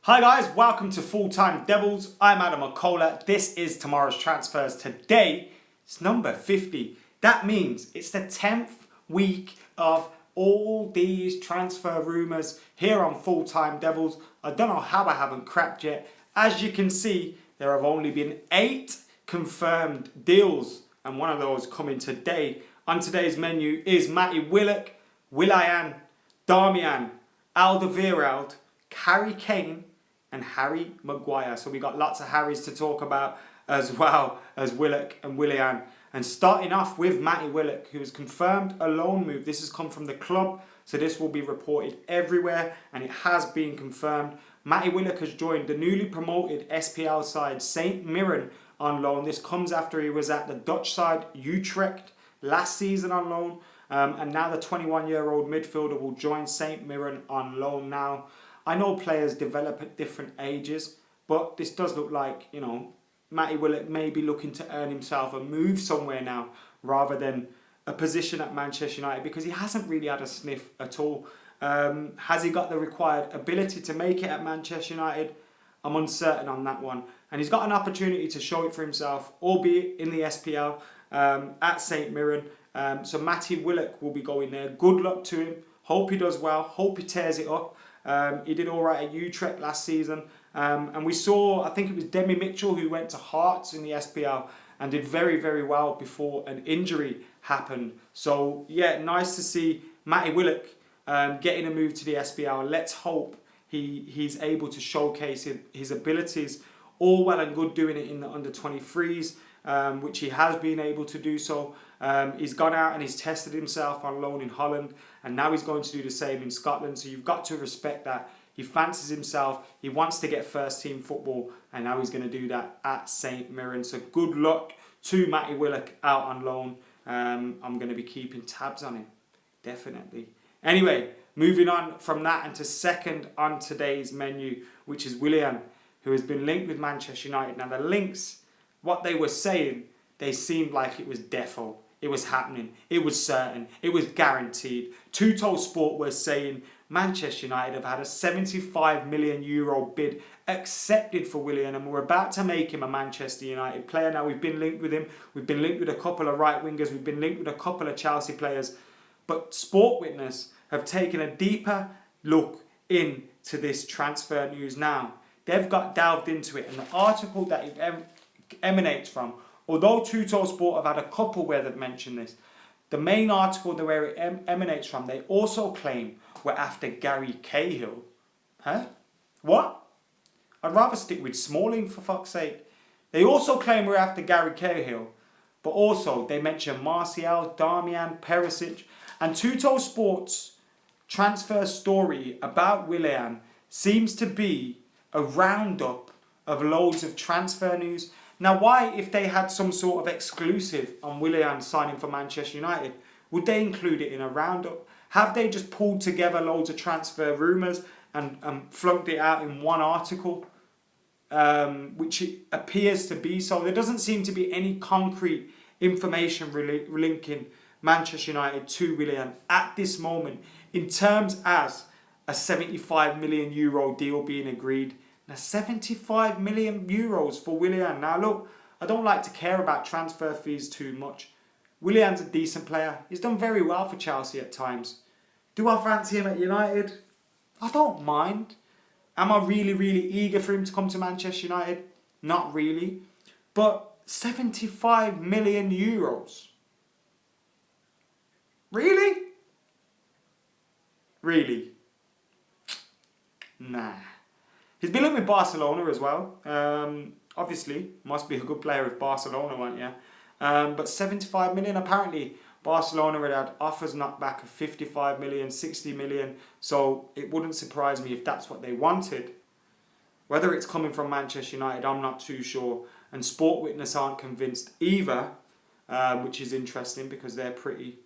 Hi guys, welcome to Full Time Devils. I'm Adam Okola. This is tomorrow's transfers. Today, it's number 50. That means it's the 10th week of all these transfer rumours here on Full Time Devils. I don't know how I haven't cracked yet. As you can see, there have only been 8 confirmed deals, and one of those coming today. On today's menu is Matty Willian, Darmian, Alderweireld, Harry Kane, and Harry Maguire. So we got lots of Harrys to talk about as well as Willock and Willian. And starting off with Matty Willock, who has confirmed a loan move. This has come from the club, so this will be reported everywhere, and it has been confirmed. Matty Willock has joined the newly promoted SPL side St Mirren on loan. This comes after he was at the Dutch side Utrecht last season on loan. And now the 21-year-old midfielder will join St Mirren on loan now. I know players develop at different ages, but this does look like, Matty Willock may be looking to earn himself a move somewhere now rather than a position at Manchester United, because he hasn't really had a sniff at all. Has he got the required ability to make it at Manchester United? I'm uncertain on that one. And he's got an opportunity to show it for himself, albeit in the SPL at St Mirren. So Matty Willock will be going there. Good luck to him. Hope he does well. Hope he tears it up. He did all right at Utrecht last season. And we saw, I think it was Demi Mitchell who went to Hearts in the SPL and did very, very well before an injury happened. So, yeah, nice to see Matty Willock getting a move to the SPL. Let's hope he's able to showcase his abilities. All well and good doing it in the under-23s, which he has been able to do so. He's gone out and he's tested himself on loan in Holland, and now he's going to do the same in Scotland. So you've got to respect that. He fancies himself, he wants to get first team football, and now he's going to do that at St Mirren. So good luck to Matty Willock out on loan. I'm going to be keeping tabs on him, definitely. Anyway, moving on from that and to second on today's menu, which is Willian, who has been linked with Manchester United. Now the links, what they were saying, they seemed like it was defo. It was happening. It was certain. It was guaranteed. Tuttosport was saying Manchester United have had a €75 million bid accepted for Willian, and we're about to make him a Manchester United player. Now we've been linked with him. We've been linked with a couple of right wingers. We've been linked with a couple of Chelsea players. But Sport Witness have taken a deeper look into this transfer news now. They've got delved into it, and the article that it emanates from, although Tuttosport have had a couple where they've mentioned this, the main article where it emanates from, they also claim we're after Gary Cahill. Huh? What? I'd rather stick with Smalling, for fuck's sake. They also claim we're after Gary Cahill, but also they mention Martial, Darmian, Perisic, and Tuttosport's transfer story about Willian seems to be a roundup of loads of transfer news. Now, why, if they had some sort of exclusive on Willian signing for Manchester United, would they include it in a roundup? Have they just pulled together loads of transfer rumours and flunked it out in one article, which it appears to be so? There doesn't seem to be any concrete information linking Manchester United to Willian at this moment, in terms as a €75 million deal being agreed. Now, €75 million for Willian. Now, look, I don't like to care about transfer fees too much. Willian's a decent player. He's done very well for Chelsea at times. Do I fancy him at United? I don't mind. Am I really, really eager for him to come to Manchester United? Not really. But €75 million. Really? Really? Nah. He's been linked with Barcelona as well. Obviously, must be a good player if Barcelona want, yeah. But 75 million, apparently Barcelona had offers knocked back of 55 million, 60 million. So it wouldn't surprise me if that's what they wanted. Whether it's coming from Manchester United, I'm not too sure. And Sport Witness aren't convinced either, which is interesting because they're pretty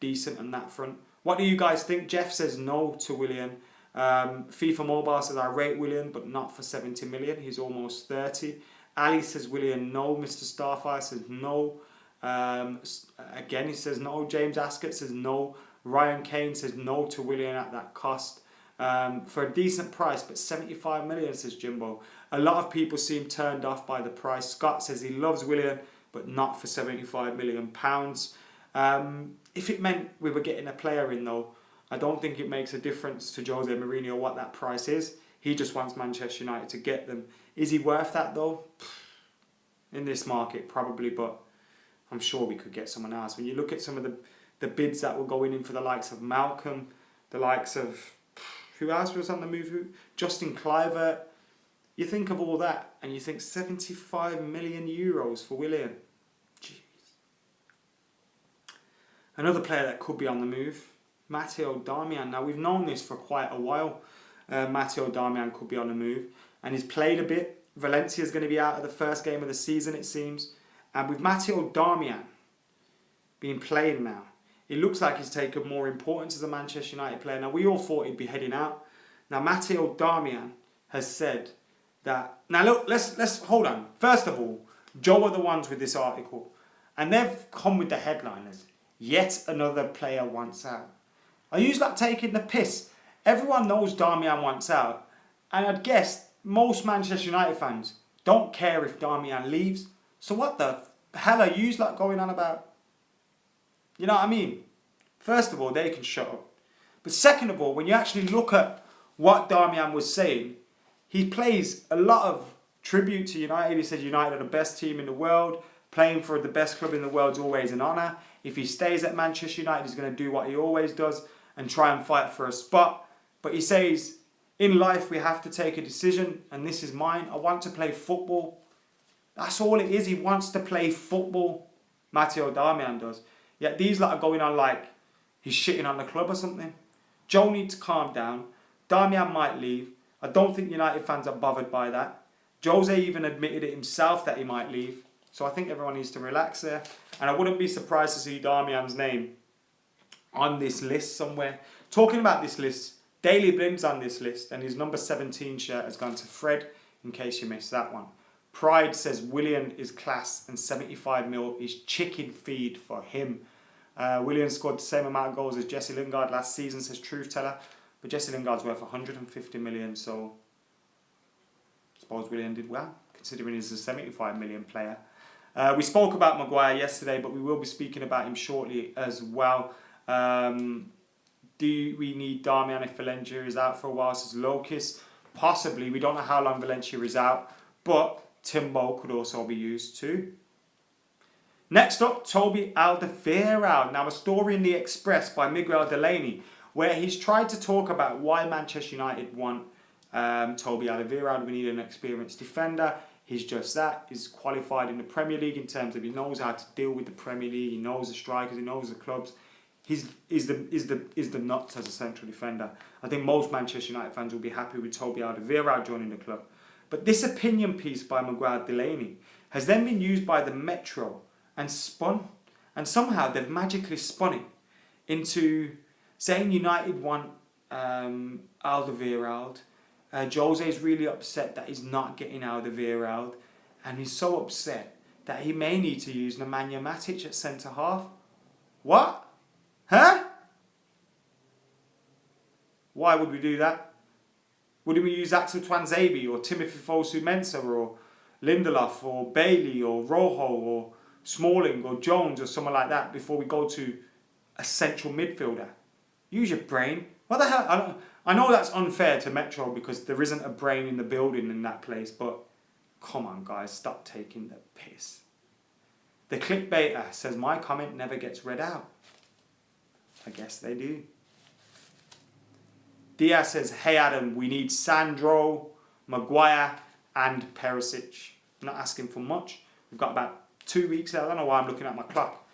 decent on that front. What do you guys think? Jeff says no to Willian. FIFA Mobile says I rate Willian, but not for 70 million. He's almost 30. Ali says Willian no. Mr. Starfire says no. Again, he says no. James Askett says no. Ryan Kane says no to Willian at that cost. for a decent price, but 75 million, says Jimbo. A lot of people seem turned off by the price. Scott says he loves Willian, but not for 75 million pounds. If it meant we were getting a player in though, I don't think it makes a difference to Jose Mourinho what that price is. He just wants Manchester United to get them. Is he worth that though? In this market, probably, but I'm sure we could get someone else. When you look at some of the bids that were going in for the likes of Malcolm, the likes of, who else was on the move? Justin Kluivert. You think of all that and you think 75 million euros for Willian. Jeez. Another player that could be on the move, Matteo Darmian. Now we've known this for quite a while. Matteo Darmian could be on the move and he's played a bit. Valencia's going to be out of the first game of the season, it seems. And with Matteo Darmian being played now, it looks like he's taken more importance as a Manchester United player. Now, we all thought he'd be heading out. Now, Matteo Darmian has said that... Now, look, let's hold on. First of all, Joe are the ones with this article. And they've come with the headliners. Yet another player wants out. Are you like taking the piss? Everyone knows Darmian wants out. And I'd guess most Manchester United fans don't care if Darmian leaves. So what the hell are you like going on about? You know what I mean? First of all, they can shut up. But second of all, when you actually look at what Darmian was saying, he plays a lot of tribute to United. He said United are the best team in the world. Playing for the best club in the world is always an honour. If he stays at Manchester United, he's going to do what he always does and try and fight for a spot. But he says, in life, we have to take a decision, and this is mine. I want to play football. That's all it is. He wants to play football. Matteo Darmian does. Yet these lot are going on like he's shitting on the club or something. Joe needs to calm down. Darmian might leave. I don't think United fans are bothered by that. Jose even admitted it himself that he might leave. So I think everyone needs to relax there. And I wouldn't be surprised to see Darmian's name on this list somewhere. Talking about this list, Daily Blim's on this list, and his number 17 shirt has gone to Fred, in case you missed that one. Pride says Willian is class and 75 mil is chicken feed for him. Willian scored the same amount of goals as Jesse Lingard last season, says Truth Teller. But Jesse Lingard's worth 150 million, so I suppose Willian did well, considering he's a 75 million player. We spoke about Maguire yesterday, but we will be speaking about him shortly as well. Do we need Darmian if Valencia is out for a while, says Locus? Possibly. We don't know how long Valencia is out, but Timbo could also be used too. Next up, Toby Alderweireld. Now, a story in the Express by Miguel Delaney, where he's tried to talk about why Manchester United want Toby Alderweireld. We need an experienced defender. He's just that. He's qualified in the Premier League in terms of he knows how to deal with the Premier League. He knows the strikers. He knows the clubs. He's the nuts as a central defender. I think most Manchester United fans will be happy with Toby Alderweireld joining the club. But this opinion piece by Miguel Delaney has then been used by the Metro and spun. And somehow they've magically spun it into saying United want Alderweireld. Jose's really upset that he's not getting Alderweireld. And he's so upset that he may need to use Nemanja Matic at centre-half. What? Huh? Why would we do that? Would we use Axel Twanzebe or Timothy Fosu-Mensah or Lindelof or Bailey or Rojo or Smalling or Jones or someone like that before we go to a central midfielder? Use your brain. What the hell? I know that's unfair to Metro because there isn't a brain in the building in that place, but come on guys, stop taking the piss. The clickbaiter says my comment never gets read out. I guess they do. Diaz says, hey Adam, we need Sandro, Maguire and Perisic. I'm not asking for much. We've got about 2 weeks. I don't know why I'm looking at my clock.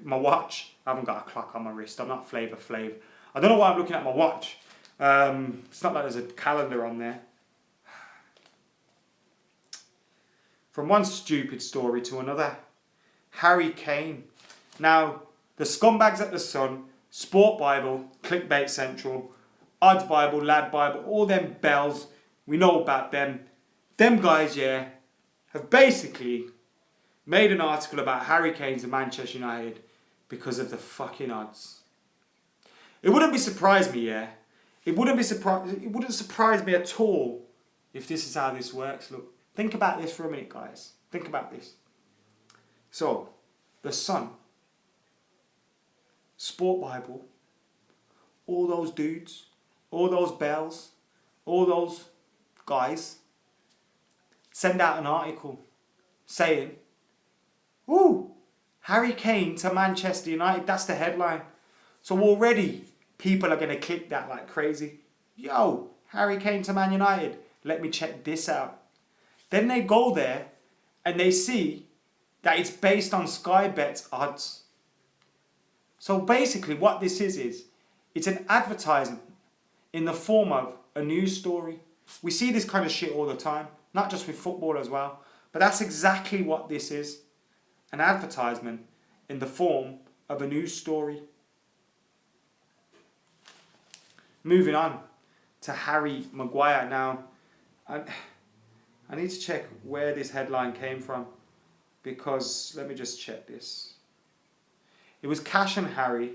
My watch. I haven't got a clock on my wrist. I'm not Flavor Flav. I don't know why I'm looking at my watch. It's not like there's a calendar on there. From one stupid story to another. Harry Kane. Now, the scumbags at the Sun, Sport Bible, Clickbait Central, Odds Bible, Lad Bible, all them bells, we know about them. Them guys, yeah, have basically made an article about Harry Kane's and Manchester United because of the fucking odds. It wouldn't be surprised me, yeah, It wouldn't surprise me at all if this is how this works. Look, think about this for a minute, guys. Think about this. So, the Sun, Sport Bible, all those dudes, all those bells, all those guys send out an article saying, "Ooh, Harry Kane to Manchester United." That's the headline. So already people are going to click that like crazy. Yo, Harry Kane to Man United. Let me check this out. Then they go there and they see that it's based on Sky Bet's odds. So basically what this is it's an advertisement in the form of a news story. We see this kind of shit all the time, not just with football as well. But that's exactly what this is. An advertisement in the form of a news story. Moving on to Harry Maguire now. I need to check where this headline came from, because let me just check this. It was Cash and Harry.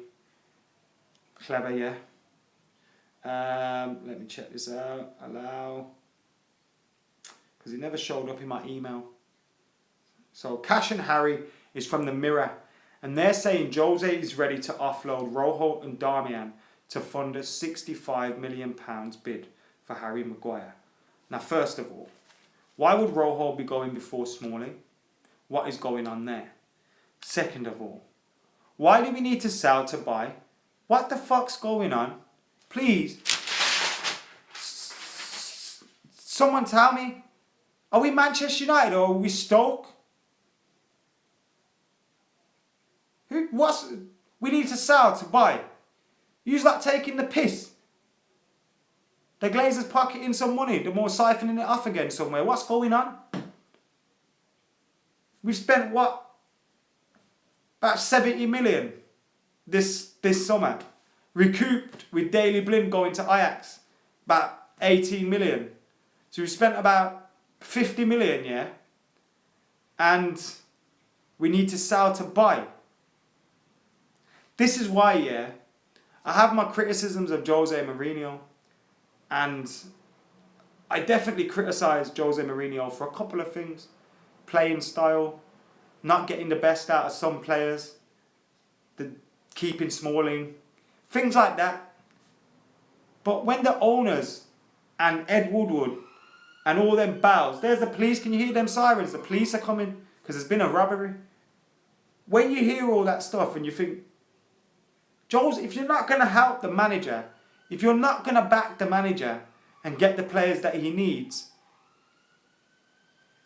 Clever, yeah. Let me check this out. Allow. Because it never showed up in my email. So Cash and Harry is from the Mirror. And they're saying Jose is ready to offload Rojo and Darmian to fund a £65 million bid for Harry Maguire. Now, first of all, why would Rojo be going before Smalling? What is going on there? Second of all, why do we need to sell to buy? What the fuck's going on? Please, someone tell me, are we Manchester United or are we Stoke? We need to sell to buy. You's like taking the piss. The Glazers pocketing some money, the more siphoning it off again somewhere. What's going on? We've spent what? About 70 million this summer. Recouped with Daley Blind going to Ajax. About 18 million. So we've spent about 50 million, yeah? And we need to sell to buy. This is why, yeah, I have my criticisms of Jose Mourinho. And I definitely criticise Jose Mourinho for a couple of things. Playing style, not getting the best out of some players, the keeping Smalling, things like that. But when the owners and Ed Woodward and all them bows, there's the police, can you hear them sirens? The police are coming because there's been a robbery. When you hear all that stuff and you think, Jose, if you're not going to help the manager, if you're not going to back the manager and get the players that he needs,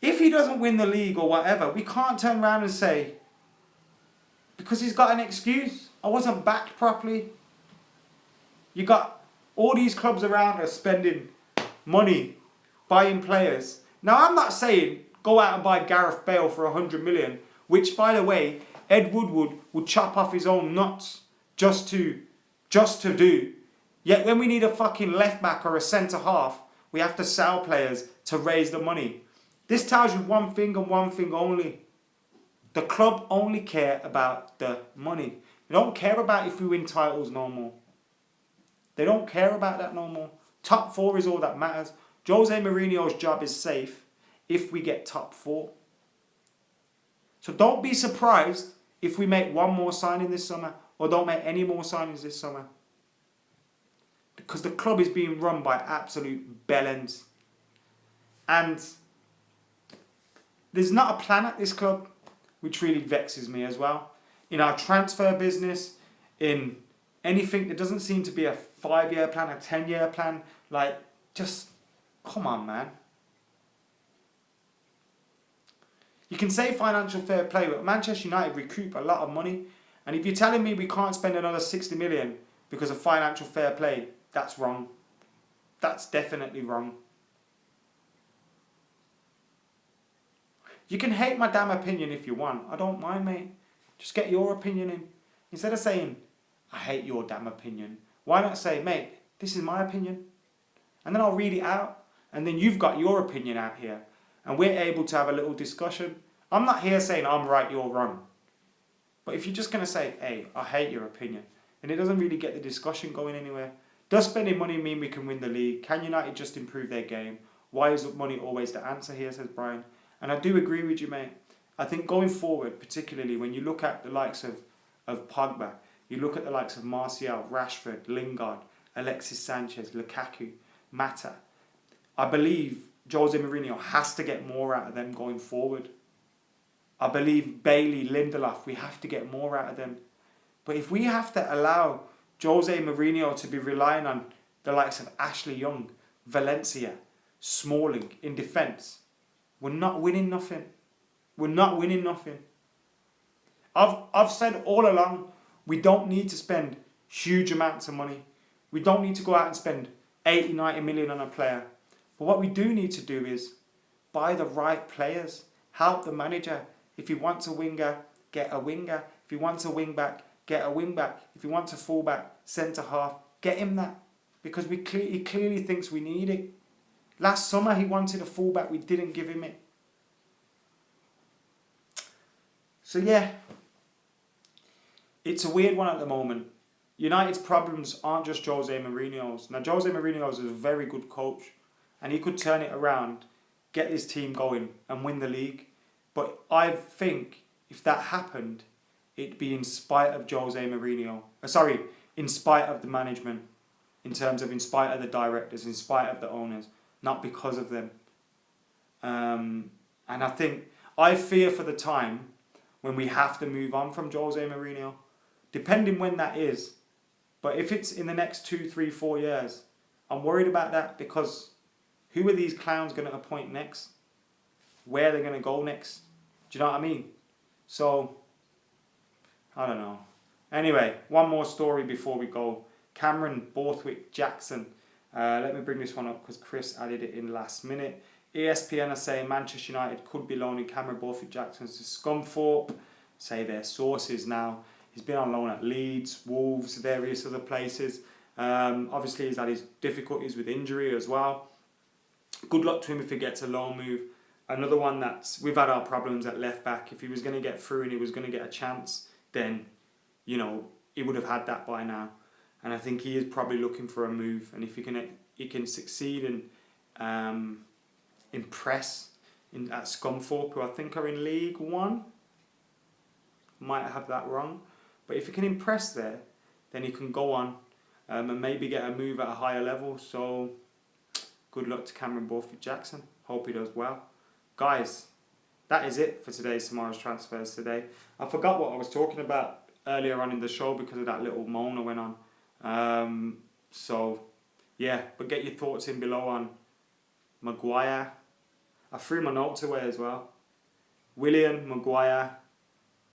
if he doesn't win the league or whatever, we can't turn around and say, because he's got an excuse, I wasn't backed properly. You got all these clubs around us spending money, buying players. Now, I'm not saying go out and buy Gareth Bale for 100 million, which, by the way, Ed Woodward would chop off his own nuts just to do. Yet when we need a fucking left back or a centre half, we have to sell players to raise the money. This tells you one thing and one thing only. The club only care about the money. They don't care about if we win titles no more. They don't care about that no more. Top 4 is all that matters. Jose Mourinho's job is safe if we get top 4. So don't be surprised if we make one more signing this summer or don't make any more signings this summer. Because the club is being run by absolute bellends. And there's not a plan at this club, which really vexes me as well. In our transfer business, in anything, there doesn't seem to be a 5-year plan, a 10-year plan. Like, just, come on, man. You can say financial fair play, but Manchester United recoup a lot of money. And if you're telling me we can't spend another 60 million because of financial fair play, that's wrong. That's definitely wrong. You can hate my damn opinion if you want. I don't mind, mate. Just get your opinion in. Instead of saying, I hate your damn opinion, why not say, mate, this is my opinion? And then I'll read it out. And then you've got your opinion out here. And we're able to have a little discussion. I'm not here saying I'm right, you're wrong. But if you're just going to say, hey, I hate your opinion, and it doesn't really get the discussion going anywhere, Does spending money mean we can win the league? Can United just improve their game? Why is money always the answer here, says Brian. And I do agree with you, mate. I think going forward, particularly when you look at the likes of Pogba, you look at the likes of Martial, Rashford, Lingard, Alexis Sanchez, Lukaku, Mata, I believe Jose Mourinho has to get more out of them going forward. I believe Bailey, Lindelof, we have to get more out of them. But if we have to allow Jose Mourinho to be relying on the likes of Ashley Young, Valencia, Smalling in defence, we're not winning nothing. We're not winning nothing. I've said all along, we don't need to spend huge amounts of money. We don't need to go out and spend 80, 90 million on a player. But what we do need to do is buy the right players. Help the manager. If he wants a winger, get a winger. If he wants a wing back, get a wing back. If he wants a full back, centre half, get him that. Because he clearly thinks we need it. Last summer he wanted a full back, we didn't give him it. So yeah, it's a weird one at the moment. United's problems aren't just Jose Mourinho's. Now Jose Mourinho's is a very good coach and he could turn it around, get his team going and win the league. But I think if that happened, it'd be in spite of Jose Mourinho. In spite of the management. In spite of the directors, in spite of the owners. Not because of them. And I fear for the time when we have to move on from Jose Mourinho. Depending when that is. But if it's in the next 2, 3, 4 years, I'm worried about that because who are these clowns going to appoint next? Where are they going to go next? Do you know what I mean? So, I don't know. Anyway, one more story before we go. Cameron Borthwick-Jackson. Let me bring this one up because Chris added it in last minute. ESPN are saying Manchester United could be loaning Cameron Borthwick-Jackson to Scunthorpe. Say their sources now. He's been on loan at Leeds, Wolves, various other places. Obviously he's had his difficulties with injury as well. Good luck to him if he gets a loan move. Another one we've had our problems at left back. If he was going to get through and he was going to get a chance, then, he would have had that by now. And I think he is probably looking for a move. And if he can succeed and impress at Scunthorpe, who I think are in League One. Might have that wrong. But if he can impress there, then he can go on and maybe get a move at a higher level. So good luck to Cameron Borthwick-Jackson. Hope he does well. Guys, that is it for tomorrow's transfers today. I forgot what I was talking about earlier on in the show because of that little moan I went on. So, yeah, but get your thoughts in below on Maguire. I threw my notes away as well. Willian, Maguire,